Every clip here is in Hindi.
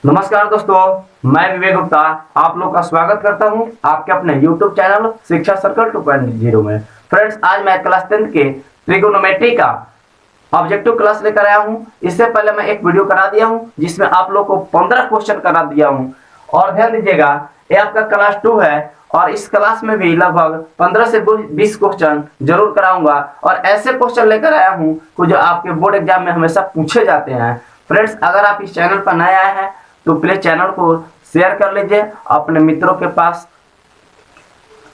नमस्कार दोस्तों, मैं विवेक गुप्ता आप लोग का स्वागत करता हूं आपके अपने YouTube चैनल शिक्षा सर्कल 2.0 में। फ्रेंड्स, आज मैं क्लास 10 के ट्रिगोनोमेट्री का ऑब्जेक्टिव क्लास लेकर आया हूं। इससे पहले मैं एक वीडियो करा दिया हूं जिसमें आप लोग को 15 क्वेश्चन करा दिया हूं। और ध्यान दीजिएगा, ये आपका क्लास 2 है और इस क्लास में भी लगभग 15 से 20 क्वेश्चन जरूर कराऊंगा और ऐसे क्वेश्चन लेकर आया हूं जो आपके बोर्ड एग्जाम में हमेशा पूछे जाते हैं। फ्रेंड्स, अगर आप इस चैनल पर नए आए हैं तो प्लीज चैनल को शेयर कर लीजिए, अपने मित्रों के पास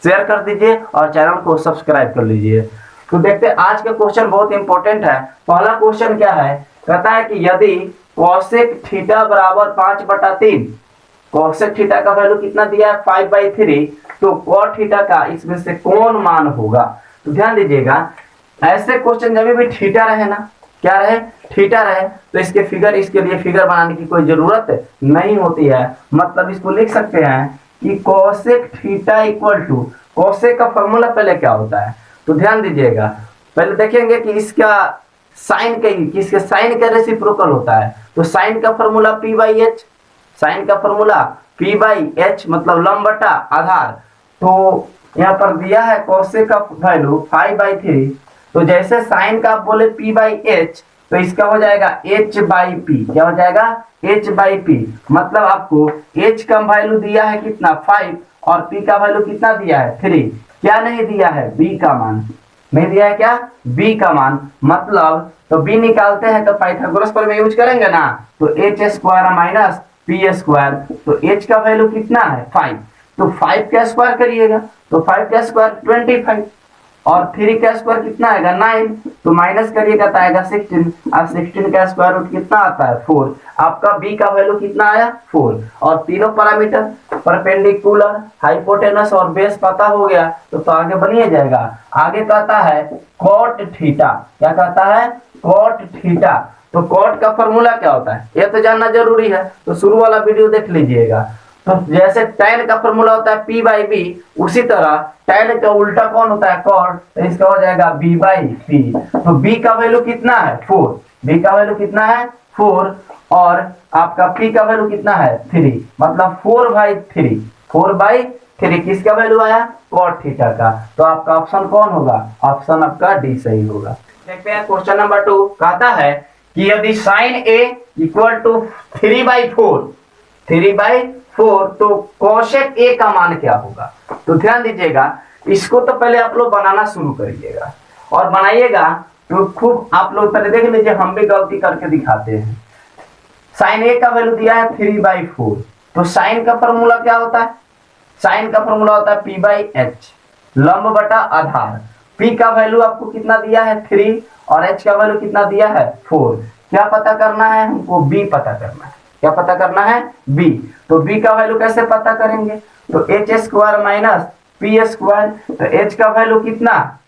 शेयर कर दीजिए और चैनल को सब्सक्राइब कर लीजिए। तो देखते हैं आज का क्वेश्चन बहुत इंपॉर्टेंट है। पहला क्वेश्चन क्या है, कहता है कि यदि कॉसेक थीटा बराबर 5/3, कॉसेक थीटा का वैल्यू कितना दिया है 5/3, तो कॉट थीटा का इसमें से कौन मान होगा। तो ध्यान दीजिएगा, ऐसे क्वेश्चन जब भी थीटा रहे ना, क्या रहे, थीटा रहे, तो इसके लिए फिगर बनाने की कोई जरूरत नहीं होती है। मतलब इसको लिख सकते हैं कि cosec theta equal to, cosec का फॉर्मूला पहले क्या होता है तो ध्यान दीजिएगा, पहले देखेंगे कि इसका साइन का रेसिप्रोकल होता है। तो साइन का फॉर्मूला p/h, साइन का फॉर्मूला p/h मतलब लंब बटा आधार। तो यहाँ पर दिया है कोसेक का वैल्यू 5/3, तो जैसे साइन का आप बोले p/h तो इसका हो जाएगा h/p। क्या हो जाएगा, h/p। मतलब आपको h का वैल्यू दिया है कितना 5 और p का वैल्यू कितना दिया है 3। क्या नहीं दिया है, b का मान नहीं दिया है, क्या b का मान। मतलब तो b निकालते हैं तो पाइथागोरस पर में यूज करेंगे ना, तो h² माइनस p²। तो h का वैल्यू कितना है 5, तो 5 का स्क्वायर करिएगा तो 5 का स्क्वायर 25 और 3 का स्क्वायर कितना आएगा 9, तो माइनस करिएगा तो आएगा 16। अब 16 का स्क्वायर रूट कितना आता है 4। आपका b का वैल्यू कितना आया 4 और तीनों पैरामीटर परपेंडिकुलर, हाइपोटेनस और बेस पता हो गया तो आगे बनिए जाएगा। आगे कहता है कॉट थीटा, क्या कहता है कॉट थीटा। तो कॉट का फॉर्मूला क्या होता है ये तो जानना जरूरी है, तो शुरू वाला वीडियो देख लीजिएगा। तो जैसे tan का फॉर्मूला होता है p/b, उसी तरह tan का उल्टा कौन होता है cot, तो इसका हो जाएगा b/p। तो b का वैल्यू कितना है 4, b का वैल्यू कितना है 4 और आपका p का वैल्यू कितना है 3, मतलब 4/3, 4/3 किसका वैल्यू आया cot थीटा का। तो आपका ऑप्शन कौन होगा, ऑप्शन आपका डी सही होगा। देखते हैं क्वेश्चन नंबर 2, कहता है कि यदि sin a इक्वल टू 3/4 तो कोशेक ए का मान क्या होगा। तो ध्यान दीजिएगा, इसको तो पहले आप लोग बनाना शुरू करिएगा और बनाइएगा तो खूब आप लोग पहले देख लीजिए, हम भी गलती करके दिखाते हैं। साइन ए का वैल्यू दिया है 3/4, तो साइन का फॉर्मूला क्या होता है, साइन का फॉर्मूला होता है p/h लंब बटा आधार। p का वैल्यू आपको कितना दिया है 3 और h का वैल्यू कितना दिया है 4। क्या पता करना है हमको, b पता करना है। क्या पता करना है, b। तो b का वैल्यू कैसे पता करेंगे, तो h² माइनस p²। तो h का वैल्यू कितना,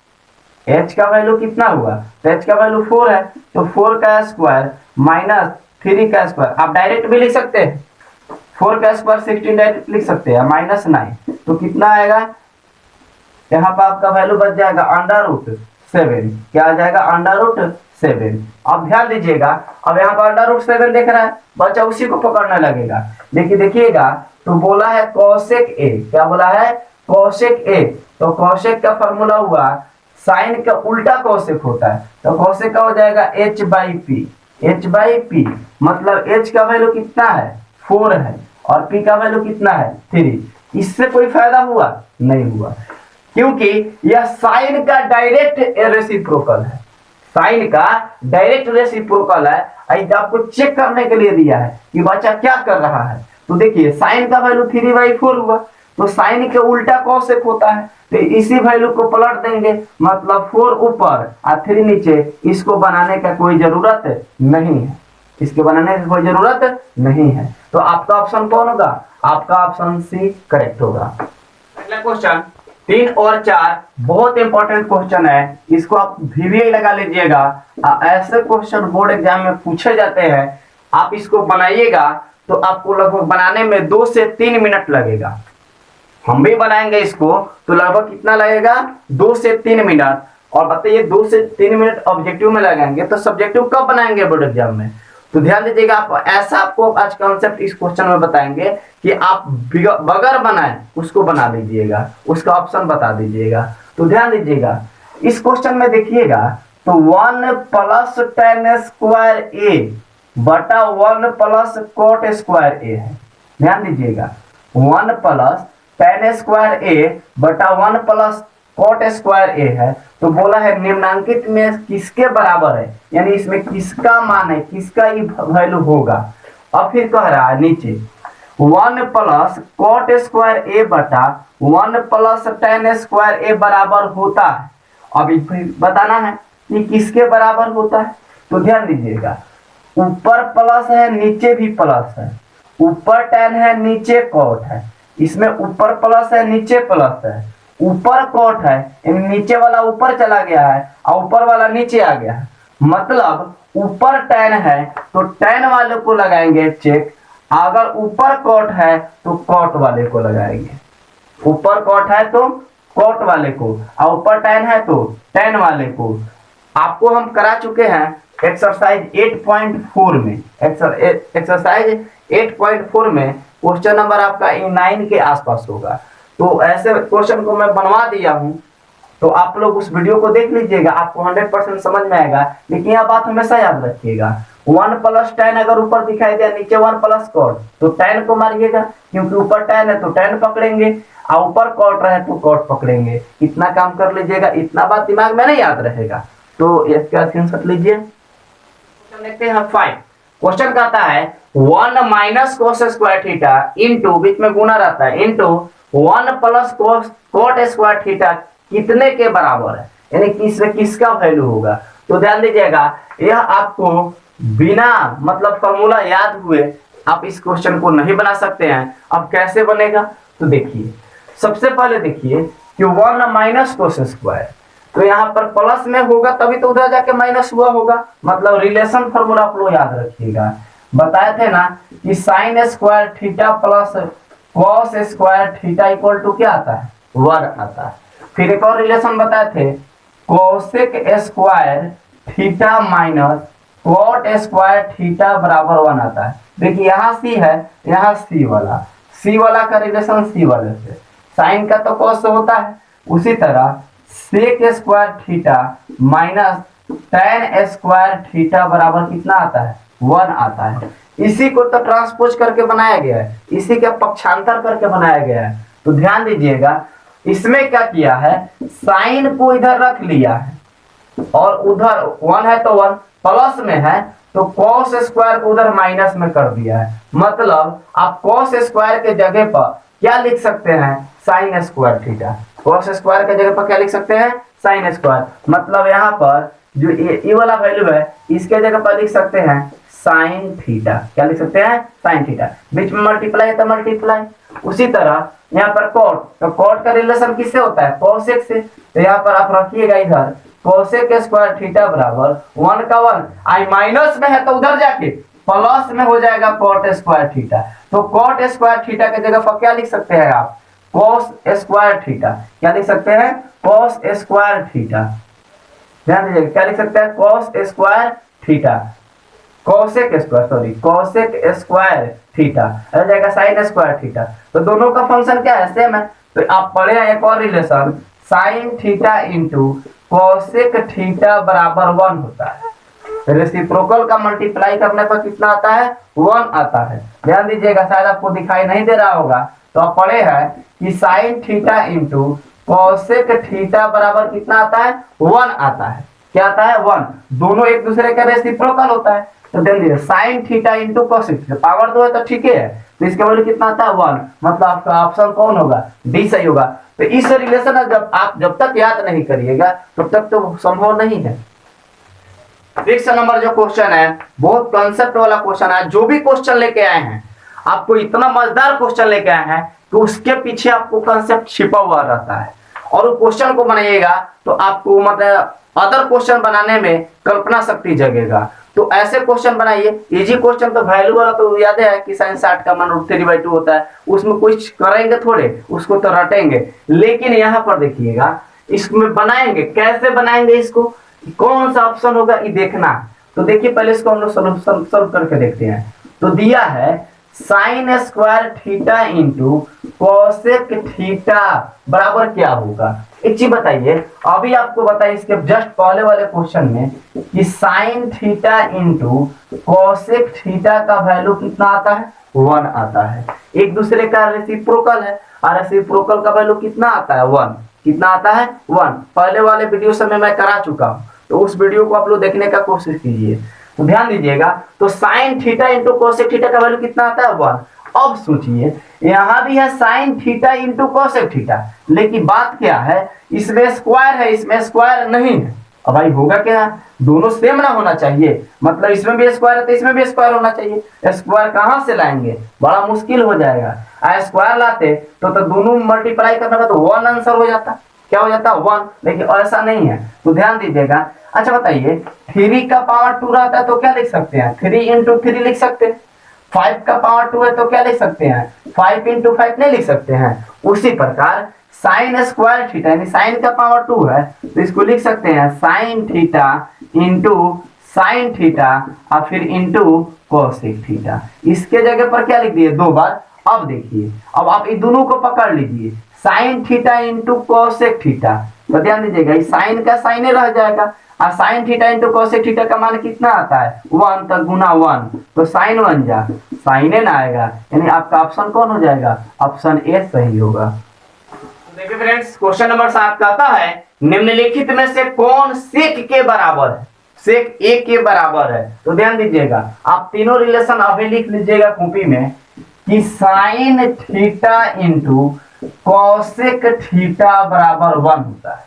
h का वैल्यू कितना हुआ, तो h का वैल्यू 4 है, तो 4 का स्क्वायर माइनस 3 का स्क्वायर। आप डायरेक्ट भी लिख सकते हैं, 4 का स्क्वायर 16 डायरेक्ट लिख सकते हैं, माइनस 9। तो कितना आएगा, यहाँ पर आपका वैल्यू बच जाएगा √7। क्या आ जाएगा √7। अब ध्यान दीजिएगा, अब यहाँ पर √7 देख रहा है, बच्चा उसी को पकड़ने लगेगा। लेकिन देखिएगा, तो बोला है कोसेक ए, क्या बोला है कोसेक ए। तो कोसेक का फॉर्मूला हुआ साइन का उल्टा कोसेक होता है, तो कोसेक का हो जाएगा h/p, h/p। मतलब h का वैल्यू कितना है 4 है और p का वैल्यू कितना है 3। इससे कोई फायदा हुआ नहीं हुआ, क्योंकि यह साइन का डायरेक्ट रेसिप्रोकल है, साइन का डायरेक्ट रेसिप्रोकल है। आपको चेक करने के लिए दिया है कि बच्चा क्या कर रहा है। तो देखिए, साइन का वैल्यू 3/4 हुआ, तो साइन के उल्टा कोसेक होता है, तो इसी वैल्यू को पलट देंगे, मतलब 4 ऊपर और 3 नीचे। इसको बनाने का कोई जरूरत नहीं है, इसके बनाने की कोई जरूरत नहीं है। तो आपका ऑप्शन कौन होगा, आपका ऑप्शन सी करेक्ट होगा। अगला क्वेश्चन 3 और 4 बहुत इंपॉर्टेंट क्वेश्चन है, इसको आप वीवीआई लगा लीजिएगा। ऐसे क्वेश्चन बोर्ड एग्जाम में पूछे जाते हैं, आप इसको बनाइएगा तो आपको लगभग बनाने में 2 से 3 मिनट लगेगा। हम भी बनाएंगे इसको तो लगभग कितना लगेगा 2 से 3 मिनट। और बताइए 2 से 3 मिनट ऑब्जेक्टिव में लगाएंगे तो सब्जेक्टिव कब बनाएंगे बोर्ड एग्जाम में, तो ध्यान दीजिएगा, आप ऐसा आपको आज कॉन्सेप्ट इस क्वेश्चन में बताएंगे कि आप बगैर बनाए उसको बना लीजिएगा, उसका ऑप्शन बता दीजिएगा। तो ध्यान दीजिएगा इस क्वेश्चन में देखिएगा, तो 1 प्लस tan स्क्वायर ए बटा 1 प्लस कॉट स्क्वायर ए है। ध्यान दीजिएगा 1 प्लस tan स्क्वायर ए बटा 1 प्लस कॉट स्क्वायर ए है। तो बोला है निम्नांकित में किसके बराबर है, यानी इसमें किसका मान है, किसका ही वैल्यू होगा। अब फिर कह रहा है नीचे 1 प्लस कॉट स्क्वायर ए बटा 1 प्लस tan स्क्वायर ए बराबर होता है। अभी बताना है कि किसके बराबर होता है। तो ध्यान दीजिएगा ऊपर प्लस है नीचे भी प्लस है, ऊपर tan है नीचे कॉट है, इसमें ऊपर प्लस है नीचे प्लस है, ऊपर कॉट है नीचे वाला ऊपर चला गया है और ऊपर वाला नीचे आ गया है। मतलब ऊपर tan है तो tan वाले को लगाएंगे चेक, अगर ऊपर कॉट है तो कॉट वाले को लगाएंगे। ऊपर कॉट है तो कॉट वाले को और ऊपर tan है तो tan वाले को। आपको हम करा चुके हैं एक्सरसाइज 8.4 में, एक्सरसाइज 8.4 में क्वेश्चन नंबर आपका 9 के आसपास होगा। तो ऐसे क्वेश्चन को मैं बनवा दिया हूं, तो आप लोग उस वीडियो को देख लीजिएगा, आपको 100% समझ में आएगा। लेकिन यह बात हमेशा याद रखिएगा 1 प्लस tan अगर ऊपर दिखाई दिया नीचे 1 प्लस कॉट तो tan को मारिएगा, क्योंकि ऊपर tan है तो tan पकड़ेंगे और ऊपर कॉट रहे तो कॉट पकड़ेंगे। इतना काम कर लीजिएगा, इतना बात दिमाग में नहीं याद रहेगा। तो इसका स्क्रीनशॉट लीजिए। देखते हैं 5 क्वेश्चन कहता है 1 minus cos square theta into, बीच में गुना रहता है, into 1 plus cot square theta कितने के बराबर है, यानी किसका वैल्यू होगा। तो ध्यान दीजिएगा यह आपको बिना मतलब फॉर्मूला याद हुए आप इस क्वेश्चन को नहीं बना सकते हैं। अब कैसे बनेगा, तो देखिए सबसे पहले देखिए कि 1 माइनस कोस स्क्वायर, तो यहाँ पर प्लस में होगा तभी तो उधर जाके माइनस हुआ होगा। मतलब रिलेशन फॉर्मूला आप लोग याद रखिएगा, बताए थे ना कि sine square theta plus cos square theta equal to क्या आता है, 1 आता है। फिर एक और रिलेशन बताए थे cosec square theta minus cot square theta बराबर 1 आता है। देखिए यहाँ सी है, यहाँ सी वाला का रिलेशन सी वाले से, साइन का तो कॉस से होता है, उसी तरह sec square theta minus tan square theta बराबर कितना आता है, 1 आता है। इसी को तो ट्रांसपोज करके बनाया गया है, इसी का पक्षांतर करके बनाया गया है। तो ध्यान दीजिएगा इसमें क्या किया है, साइन को इधर रख लिया है और उधर 1 है तो 1 प्लस में है तो कॉस स्क्वायर को उधर माइनस में कर दिया है। मतलब आप कॉस स्क्वायर के जगह पर क्या लिख सकते हैं, sign square theta. Cos square के जगह पर क्या लिख सकते हैं, साइन स्क्वायर। मतलब यहाँ पर जो ये वाला वैल्यू है इसके जगह पर लिख सकते हैं साइन थीटा। क्या लिख सकते हैं, साइन थीटा। बीच में मल्टीप्लाई है तो मल्टीप्लाई। उसी तरह यहाँ पर कॉट, तो कॉट का रिलेशन किससे होता है, कोसेक से। तो यहाँ पर आप रखिएगा इधर कोसेक स्क्वायर थीटा बराबर 1 का 1, आई माइनस में है तो उधर जाके प्लस में हो जाएगा कॉट स्क्वायर थीटा। तो कॉट स्क्वायर थीटा के जगह पर क्या लिख सकते हैं आप, कॉस स्क्वायर थीटा। क्या लिख सकते हैं, कॉस स्क्वायर थीटा। ध्यान दीजिएगा क्या लिख सकते हैं, cos square theta, cosec square theta आ जाएगा साइन स्क्वायर थीटा। तो दोनों का फंक्शन क्या है, सेम है। तो आप पढ़े हैं एक और relation sign theta into cosec theta बराबर 1 होता है। रेसिप्रोकल का मल्टीप्लाई करने पर कितना आता है, 1 आता है। ध्यान दीजिएगा शायद आपको दिखाई नहीं दे रहा होगा, तो आप पढ़े हैं कि sine theta into cosec theta बराबर कितना आता है, 1 आता है। क्या आता है, 1। दोनों एक दूसरे का रेसिप्रोकल होता है। तो ध्यान दीजिए sign theta into cosec theta, power 2 है तो ठीक है, तो इसका वैल्यू कितना आता है, 1। मतलब आपका ऑप्शन कौन होगा, डी सही होगा। तो इस रिलेशन जब तक याद नहीं करिएगा तब तक तो संभव नहीं है। 6 नंबर जो क्वेश्चन है बहुत कॉन्सेप्ट वाला क्वेश्चन है। जो भी क्वेश्चन लेके आए हैं आपको इतना मजेदार क्वेश्चन लेके आए हैं कि उसके पीछे आपको कॉन्सेप्ट छिपा हुआ रहता है। और उस क्वेश्चन को बनाइएगा तो आपको मतलब अदर क्वेश्चन बनाने में कल्पना शक्ति जगेगा। तो ऐसे क्वेश्चन बनाइए। इजी क्वेश्चन तो वैल्यू वाला तो याद है कि sin 60 का मान √3/2 होता है, उसमें कुछ करेंगे थोड़े, उसको तो रटेंगे। लेकिन यहाँ पर देखिएगा इसमें बनाएंगे, कैसे बनाएंगे इसको, कौन सा ऑप्शन होगा ये देखना। तो देखिए पहले इसको हम लोग सॉल्व करके देखते हैं। तो दिया है sign square theta into cosec theta बराबर क्या होगा। एक चीज बताइए, अभी आपको बताइए इसके जस्ट पहले वाले क्वेश्चन में कि sine theta into cosec theta का वैल्यू कितना आता है, 1 आता है। एक दूसरे का रेसिप्रोकल है और रेसिप्रोकल का वैल्यू कितना आता है, 1। कितना आता है, 1। पहले वाले वीडियो से मैं करा चुका हूं, तो उस वीडियो को आप लोग देखने का कोशिश कीजिए। तो ध्यान दीजिएगा, तो sign theta into cosec theta का वैल्यू कितना आता है, 1। अब सोचिए यहां भी है sign theta into cosec theta, लेकिन बात क्या है, इसमें स्क्वायर है इसमें स्क्वायर नहीं है। अब भाई होगा क्या, दोनों सेम ना होना चाहिए, मतलब इसमें भी स्क्वायर है तो इसमें भी स्क्वायर होना चाहिए। स्क्वायर कहां से लाएंगे, बड़ा मुश्किल हो जाएगा। स्क्वायर लाते तो दोनों मल्टीप्लाई करने का तो 1 आंसर हो जाता, क्या हो जाता, 1। लेकिन ऐसा नहीं है, तो ध्यान दीजिएगा। अच्छा बताइए, 3 का पावर 2 रहता है तो क्या लिख सकते हैं, 3 इंटू 3 लिख सकते हैं। 5 का पावर 2 है तो क्या लिख सकते हैं, 5 इंटू 5 नहीं लिख सकते हैं। उसी प्रकार साइन स्क्वायर थीटा यानी साइन का पावर 2 है तो इसको लिख सकते हैं sign theta into sine theta और फिर इंटू कोसेक थीटा। इसके जगह पर क्या लिख दिए, 2 बार। अब देखिए, अब आप इन दोनों को पकड़ लीजिए, sign theta into cosec theta. तो ध्यान दीजिएगा, साइन का साइन रह जाएगा और sign theta into cosec theta का मान कितना आता है, 1। तो गुना 1 तो साइन 1 जा साइन ना आएगा, यानी आपका ऑप्शन कौन हो जाएगा, ऑप्शन ए सही होगा। देखिए फ्रेंड्स, क्वेश्चन नंबर 7 कहता है निम्नलिखित में से कौन सेक के बराबर है, सेक ए के बराबर है। तो ध्यान दीजिएगा, आप तीनों रिलेशन अभी लिख लीजिएगा कॉपी में कि sine theta into cosec theta बराबर 1 होता है,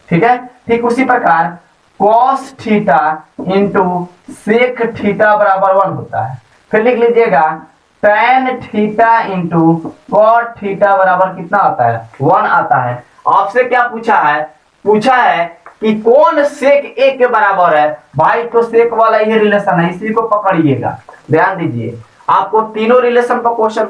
ठीक है। ठीक उसी प्रकार cos theta into sec theta बराबर 1 होता है। फिर लिख लीजिएगा tan theta into cot theta बराबर कितना आता है, 1 आता है। आपसे क्या पूछा है, पूछा है कि कौन सेक ए के बराबर है। भाई तो सेक वाला ये रिलेशन है, इसी को पकड़िएगा। ध्यान दीजिए, आपको तीनों रिलेशन पर क्वेश्चन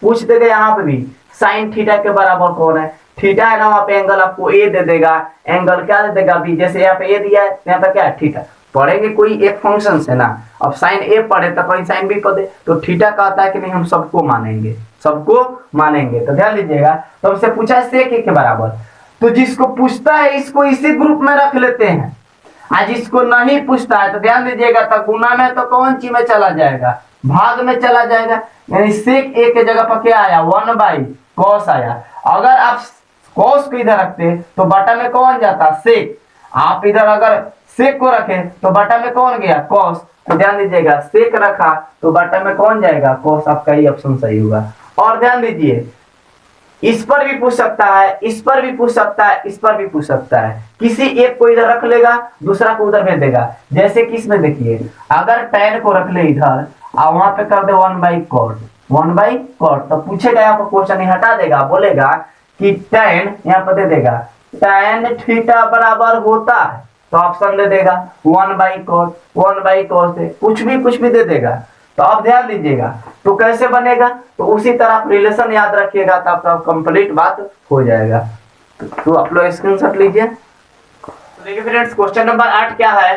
पूछ देगा यहाँ पे भी साइन थीटा के बराबर कौन है। थीटा है ना, वहां पे एंगल आपको ए दे देगा, एंगल क्या दे देगा बी। जैसे यहाँ पे ए दिया है, यहाँ पे क्या है, थीटा। पढ़ेंगे कोई एक फंक्शन से ना, अब साइन ए पढ़े तो कोई साइन बी पढ़े, तो थीटा कहता है कि नहीं हम सबको मानेंगे, सबको मानेंगे। तो ध्यान दीजिएगा, तो हमसे पूछा है सेक ए के बराबर, तो जिसको पूछता है इसको इसी ग्रुप में रख लेते हैं। आज इसको नहीं पूछता है तो ध्यान दीजिएगा, तो गुना में तो कौन सी में चला जाएगा, भाग में चला जाएगा। यानी सेक ए के जगह पर क्या आया, 1/cos आया। अगर आप cos को इधर रखते तो बटा में कौन जाता, सेक। आप इधर अगर सेक को रखे तो बटा में कौन गया, cos। तो ध्यान दीजिएगा, सेक रखा तो बटा में कौन जाएगा, cos। आपका ही ऑप्शन सही होगा। और ध्यान दीजिए, इस पर भी पूछ सकता है, इस पर भी पूछ सकता है, इस पर भी पूछ सकता है। किसी एक को इधर रख लेगा, दूसरा को उधर भेज देगा। जैसे कि इसमें देखिए, अगर tan को रख ले इधर और वहां पे कर दे 1/cot, 1/cot, तो पूछेगा यहाँ पर क्वेश्चन हटा देगा, बोलेगा कि tan यहाँ पर दे देगा tan थीटा बराबर होता है, तो ऑप्शन दे देगा 1/cot, 1/cos से कुछ भी दे देगा। तो आप ध्यान दीजिएगा, तो कैसे बनेगा, तो उसी तरह आप रिलेशन याद रखिएगा तो आपका कंप्लीट बात हो जाएगा। तो आप लोग स्क्रीनशॉट लीजिए। तो देखिए फ्रेंड्स, क्वेश्चन नंबर 8 क्या है,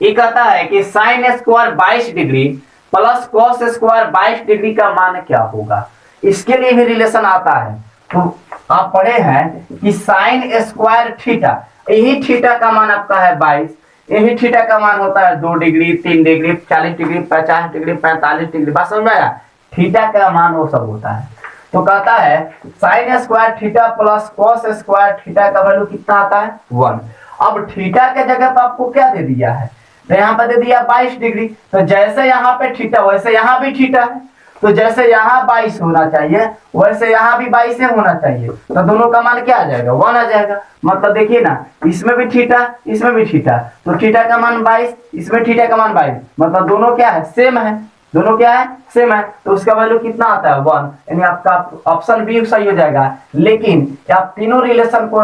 ये कहता है कि sine square 22 degree plus cos square 22 degree का मान क्या होगा। इसके लिए भी रिलेशन आता है। तो आप पढ़े हैं कि साइन स्क्वायर थीटा, यही थीटा का मान आपका है 22, यही थीटा का मान होता है 2 degree, 3 degree, 40 degree, 50 degree, 45 degree. बात समझ में आया, थीटा का मान वो सब होता है। तो कहता है sign square theta plus cos square theta का वैल्यू कितना आता है, 1। अब थीटा के जगह पर आपको क्या दे दिया है, तो यहाँ पर दे दिया 22 डिग्री। तो जैसे यहाँ पे थीटा वैसे यहाँ भी थीटा है, तो जैसे यहाँ 22 होना चाहिए वैसे यहाँ भी 22 होना चाहिए। तो दोनों का मान क्या आ जाएगा, 1 आ जाएगा। मतलब देखिए ना, इसमें भी थीटा इसमें भी थीटा, तो थीटा का मान 22, इसमें थीटा का मान 22, मतलब दोनों क्या है, सेम है। दोनों क्या है, सेम है। तो उसका वैल्यू कितना आता है, 1। यानी आपका ऑप्शन बी सही हो जाएगा। लेकिन आप तीनों रिलेशन को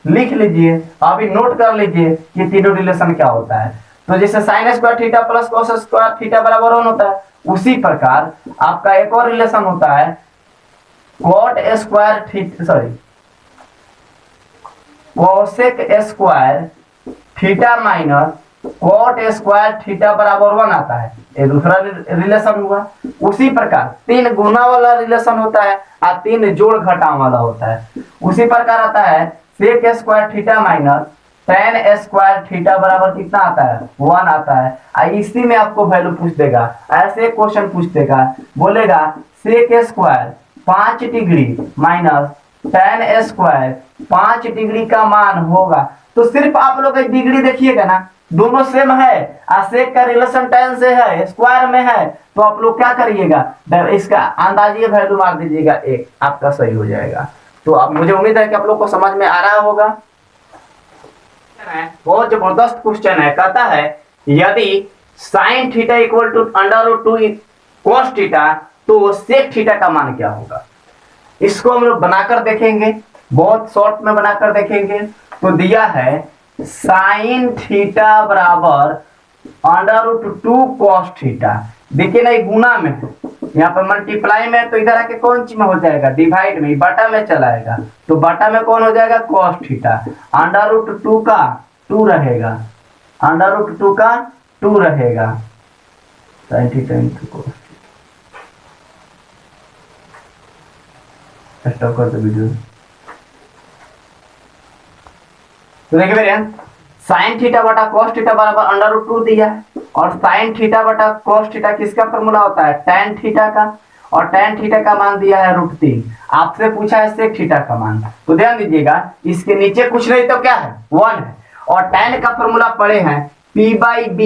लिख लीजिए, अभी नोट कर लीजिए कि तीनों रिलेशन क्या होता है। तो जैसे sign square theta plus cos square theta बराबर 1 होता है, उसी प्रकार आपका एक और रिलेशन होता है cot square theta, sorry cosec square theta minus cot square theta बराबर 1 आता है, ये दूसरा रिलेशन हुआ। उसी प्रकार 3 गुना वाला रिलेशन होता है और 3 जोड़ घटाव वाला होता है। उसी प्रकार आता है sec square theta minus tan square theta बराबर कितना आता है, 1 आता है। इसी में आपको वैल्यू पूछ देगा, ऐसे क्वेश्चन पूछ देगा, बोलेगा sec square 5 degree minus tan square 5 degree का मान होगा। तो सिर्फ आप लोग डिग्री देखिएगा ना, दोनों सेम है और सेक का रिलेशन tan से है, स्क्वायर में है, तो आप लोग क्या करिएगा, इसका अंदाजिए वैल्यू मार दीजिएगा 1, आपका सही हो जाएगा। तो अब मुझे उम्मीद है कि आप लोग को समझ में आ रहा होगा। बहुत जबरदस्त क्वेश्चन है, कहता है यदि sine theta equal to √2 cos theta तो सेक थीटा का मान क्या होगा। इसको हम लोग बनाकर देखेंगे, बहुत शॉर्ट में बनाकर देखेंगे। तो दिया है साइन थीटा बराबर √2 cos थीटा। देखिए ना, गुना में है, यहाँ पर मल्टीप्लाई में, तो इधर आके कौन सी में हो जाएगा, डिवाइड में, बटा में चलाएगा, तो बटा में कौन हो जाएगा, cos थीटा। √2 का 2 रहेगा, √2 का 2 रहेगा, sign theta into cos। Stop कर दो वीडियो। तो देखिए मेरे साइन थीटा बटा cos थीटा बराबर √2 दिया है, और साइन थीटा बटा cos थीटा किसका फॉर्मूला होता है, tan थीटा का, और tan थीटा का मान दिया है √3। आपसे पूछा है सेक थीटा का मान, तो ध्यान दीजिएगा इसके नीचे कुछ नहीं तो क्या है, 1 है, और tan का फॉर्मूला पढ़े हैं p/b,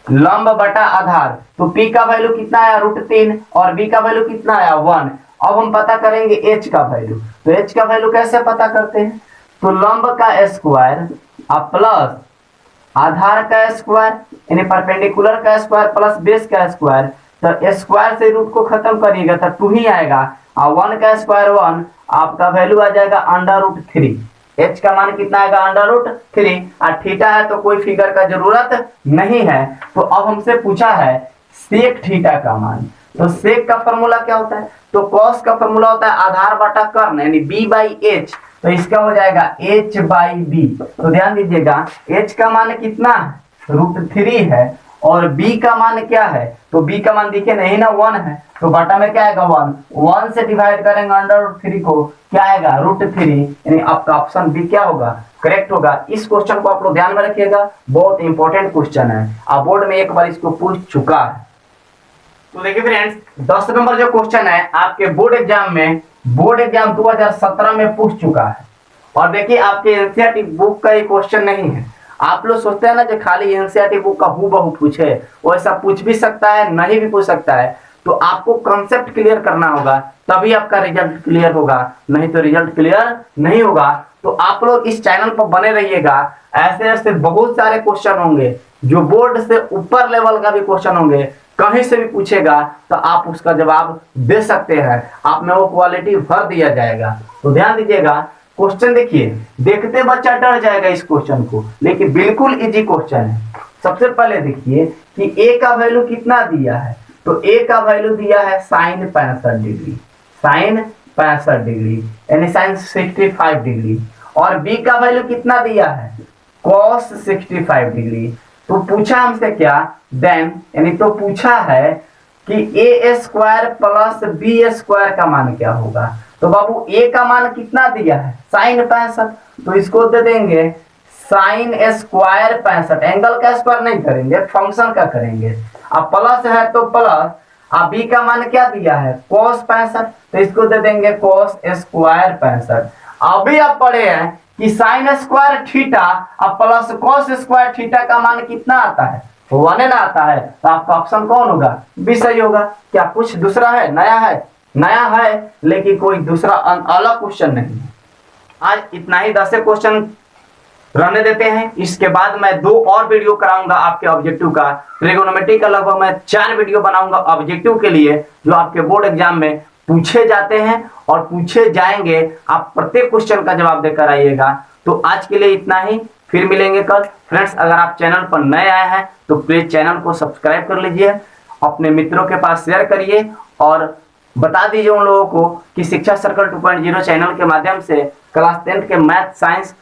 लंब बटा आधार। तो p का वैल्यू कितना आया, √3, और b का वैल्यू कितना आया, 1। अब हम पता करेंगे h का वैल्यू। तो h का वैल्यू कैसे पता करते हैं, तो लंब का स्क्वायर प्लस आधार का स्क्वायर यानी परपेंडिकुलर का स्क्वायर प्लस बेस का स्क्वायर। तो स्क्वायर से रूट को खत्म करिएगा तो 2 ही आएगा, और 1 का स्क्वायर 1, आपका वैल्यू आ जाएगा √3। h का मान कितना आएगा, √3, और थीटा है तो कोई फिगर का जरूरत नहीं है। तो अब हमसे पूछा है सेक थीटा का मान। तो सेक का फॉर्मूला क्या होता है, तो कॉस का फॉर्मूला होता है आधार बटा कर्ण यानी b/h, तो इसका हो जाएगा h/b। तो ध्यान दीजिएगा h का मान कितना है, √3 है, और b का मान क्या है, तो b का मान देखिए नहीं ना, 1 है, तो बटा में क्या आएगा, 1 से डिवाइड करेंगे √3 को, क्या आएगा, √3, यानी आपका ऑप्शन बी क्या होगा, करेक्ट होगा। इस क्वेश्चन को आप लोग ध्यान में रखिएगा, बहुत इंपॉर्टेंट क्वेश्चन है, आप बोर्ड में एक बार इसको पूछ चुका है। तो देखिए फ्रेंड्स, 10 नंबर जो क्वेश्चन है आपके बोर्ड एग्जाम 2017 में पूछ चुका है। और देखिए आपके एनसीईआरटी बुक का ये क्वेश्चन नहीं है। आप लोग सोचते हैं ना जो खाली एनसीईआरटी बुक का हूबहू पूछे, वो ऐसा पूछ भी सकता है, नहीं भी पूछ सकता है। तो आपको कंसेप्ट क्लियर करना होगा, तभी आपका रिजल्ट क्लियर होगा, नहीं तो रिजल्ट क्लियर नहीं होगा। तो आप लोग इस चैनल पर बने रहिएगा, ऐसे ऐसे बहुत सारे क्वेश्चन होंगे जो बोर्ड से ऊपर लेवल का भी क्वेश्चन होंगे, कहीं से भी पूछेगा तो आप उसका जवाब दे सकते हैं, आप में वो क्वालिटी भर दिया जाएगा। तो ध्यान दीजिएगा, क्वेश्चन देखिए, देखते बच्चा डर जाएगा इस क्वेश्चन को, लेकिन बिल्कुल इजी क्वेश्चन है। सबसे पहले देखिए कि a का वैल्यू कितना दिया है, तो a का वैल्यू दिया है साइन 65 डिग्री, साइन 65 डिग्री यानी साइन 65 डिग्री, और b का वैल्यू कितना दिया है, cos 65 डिग्री। तो पूछा हमसे क्या, देन यानी तो पूछा है कि a square plus b square का मान क्या होगा। तो बाबू a का मान कितना दिया है, साइन 65, तो इसको दे देंगे साइन स्क्वायर 65, एंगल का स्क्वायर नहीं करेंगे, फंक्शन का करेंगे। अब प्लस है तो प्लस, अब b का मान क्या दिया है, cos 65, तो इसको दे देंगे cos स्क्वायर 65। अभी आप पढ़े हैं कि साइन स्क्वायर थीटा अब प्लस cos स्क्वायर थीटा का मान कितना आता है, 1 ना आता है, तो आपका ऑप्शन कौन होगा, बी सही होगा। क्या कुछ दूसरा है, नया है, नया है, लेकिन कोई दूसरा अलग क्वेश्चन नहीं है। आज इतना ही 10 क्वेश्चन रहने देते हैं, इसके बाद मैं 2 और वीडियो कराऊंगा आपके ऑब्जेक्टिव का। ट्रिगोनोमेट्री का लगभग मैं 4 वीडियो बनाऊंगा ऑब्जेक्टिव के लिए, जो आपके बोर्ड एग्जाम में पूछे जाते हैं और पूछे जाएंगे। आप प्रत्येक क्वेश्चन का जवाब देकर आइएगा। तो आज के लिए इतना ही, फिर मिलेंगे कल। फ्रेंड्स, अगर आप चैनल पर नए आए हैं तो प्लीज चैनल को सब्सक्राइब कर लीजिए, अपने मित्रों के पास शेयर करिए, और बता दीजिए उन लोगों को कि शिक्षा सर्कल 2.0 चैनल के माध्यम से क्लास 10th के मैथ, साइंस,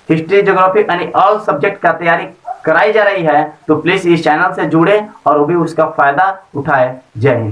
हिस्ट्री, ज्योग्राफी यानी ऑल सब्जेक्ट का तैयारी कराई जा रही है, तो प्लीज इस चैनल से जुड़े और वो भी उसका फायदा उठाए। जय हिंद।